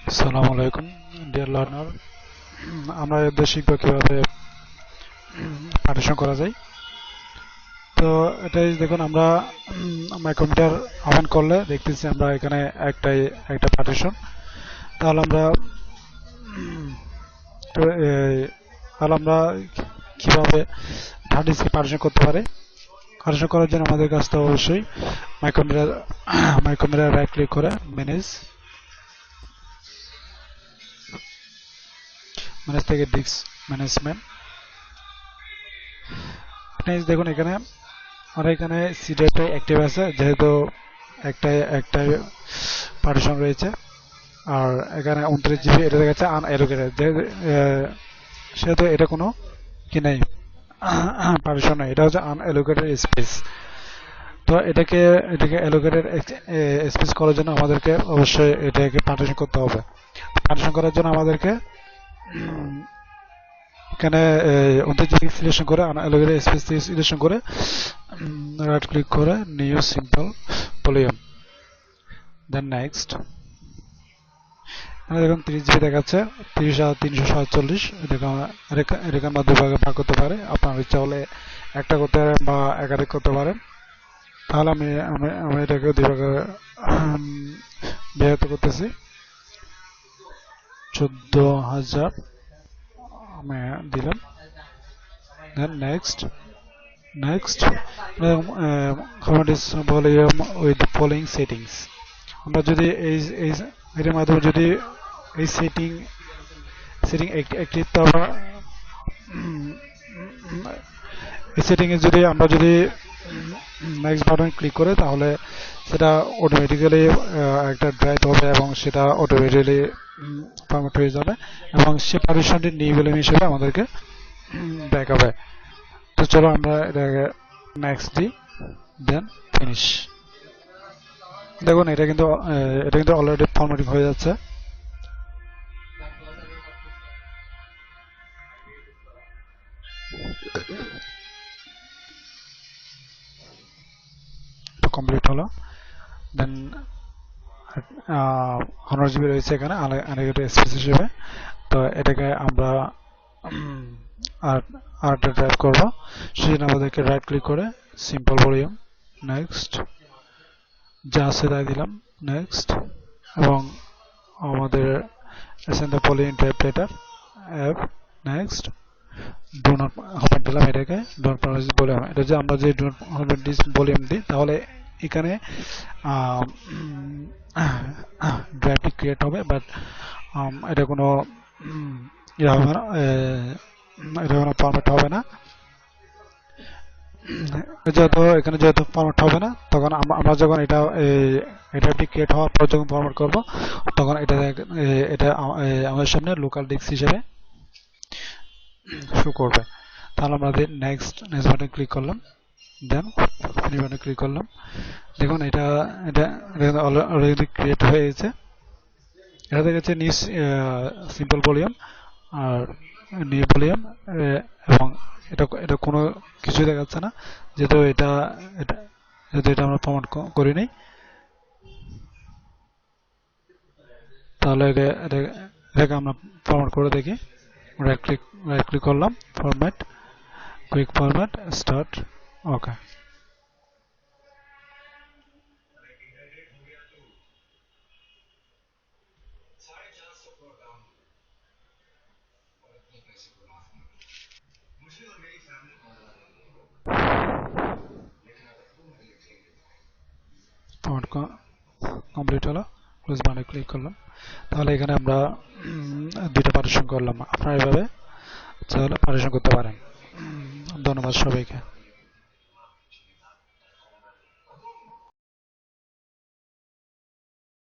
আসসালামু আলাইকুম deer learner. আমরা এদের শিখব কিভাবে পার্টিশন করা যায়। তো এটাই দেখুন, আমরা মাইক্রোমিটার অন করলে দেখতেছি আমরা এখানে একটা পার্টিশন। তাহলে আমরা তো, তাহলে আমরা কিভাবে হার্ড ডিস্কে পার্টিশন করতে পারি। পার্টিশন করার জন্য আমাদের কাছে তো অবশ্যই মাইক্রোমিটার মাইক্রোমিটার রাইট ক্লিক করে ম্যানেজ থেকে ডিস্ক ম্যানেজমেন্ট। আপনি দেখুন এখানে আমরা এখানে সি ড্রাইভটা অ্যাক্টিভ আছে, যেহেতু একটাই পার্টিশন রয়েছে। আর এখানে 29 GB এটা দেখাচ্ছে আনঅ্যালোকেটেড, সেহেতু এটা কোনো কি নেই, পার্টিশন নেই, এটা হচ্ছে আনঅ্যালোকেটেড স্পেস। তো এটাকে অ্যালোকেটেড স্পেস করার জন্য আমাদেরকে অবশ্যই এটাকে পার্টিশন করতে হবে। পার্টিশন করার জন্য আমাদেরকে এখানে 29 GB সিলেকশন করে আনঅ্যালোকেটেড স্পেস সিলেকশন করে রাইট ক্লিক করে new simple volume, then next. দেখুন 30 GB দেখাচ্ছে, 30,347। এটাকে আমরা দুভাগে ভাগ করতে পারি। আপনার ইচ্ছা হলে একটা করতে পারেন বা একাধিক করতে পারেন। তাহলে আমি আমি আমি এটাকে দুই ভাগে বিভক্ত করতেছি। 14,000 আমি দিলাম, then next. Volume with following settings. আমরা যদি এর মাধ্যমে যদি এই সেটিং একটি এই সেটিংয়ে যদি আমরা নেক্সট বাটন ক্লিক করে, তাহলে সেটা অটোমেটিক্যালি একটা ড্রাইভ হবে এবং সেটা অটোমেটিক্যালি ফরম্যাট হয়ে যাবে এবং সে পারমিশনটি নিউ ভলিউম হিসেবে আমাদেরকে দেখাবে। তো চলো আমরা এটাকে নেক্সট দিই, দেন ফিনিশ। দেখুন এটা কিন্তু অলরেডি ফরম্যাটিং হয়ে যাচ্ছে। কমপ্লিট হলো, দেন 100 GB রয়েছে এখানে আনঅ্যালোকেটেড স্পেস হিসেবে। তো এটাকে আমরা আরেকটা ড্রাইভ করবো, সেজন্য আমাদেরকে রাইট ক্লিক করে সিম্পল ভলিউম, নেক্সট, যা আছে তাই দিলাম, নেক্সট। এবং আমাদের send the following drive letter app, next. Do not hopper দিলাম, এটাকে ডো নট পারমিট ভলিউম। এটা যে আমরা যে ডো নট হপার ভলিউম দিই, তাহলে এখানে ড্রাইভটি ক্রিয়েট হবে, বাট এটা কোনো ইয়ে হবে না, এটা কোনো ফরম্যাট হবে না। যেহেতু ফরম্যাট হবে না, তখন আমরা যখন এটা ক্রিয়েট হওয়ার পর যখন ফরম্যাট করব, তখন এটা আমাদের সামনে লোকাল ডিস্ক হিসেবে শো করবে। তাহলে আমরা নেক্সট বাটনে ক্লিক করলাম, দেন ফিনিশ বাটনে ক্লিক করলাম। দেখুন এটা অলরেডি ক্রিয়েট হয়ে গেছে। এটা দেখাচ্ছে নিউ সিম্পল ভলিউম আর নিউ ভলিউম, এবং এটা কোনো কিছু দেখাচ্ছে না, যেহেতু এটা আমরা ফরম্যাট করিনি। তাহলে এটাকে আমরা ফরম্যাট করে দেখি। রাইট ক্লিক করলাম, ফরম্যাট, কুইক ফরম্যাট, স্টার্ট, ওকে। ফরম্যাট কমপ্লিট হলো, ক্লোজ বাটনে ক্লিক করলাম। তাহলে এখানে আমরা দুইটা পার্টিশন করলাম। আপনারা এভাবে চাইলে পার্টিশন করতে পারেন। ধন্যবাদ সবাইকে।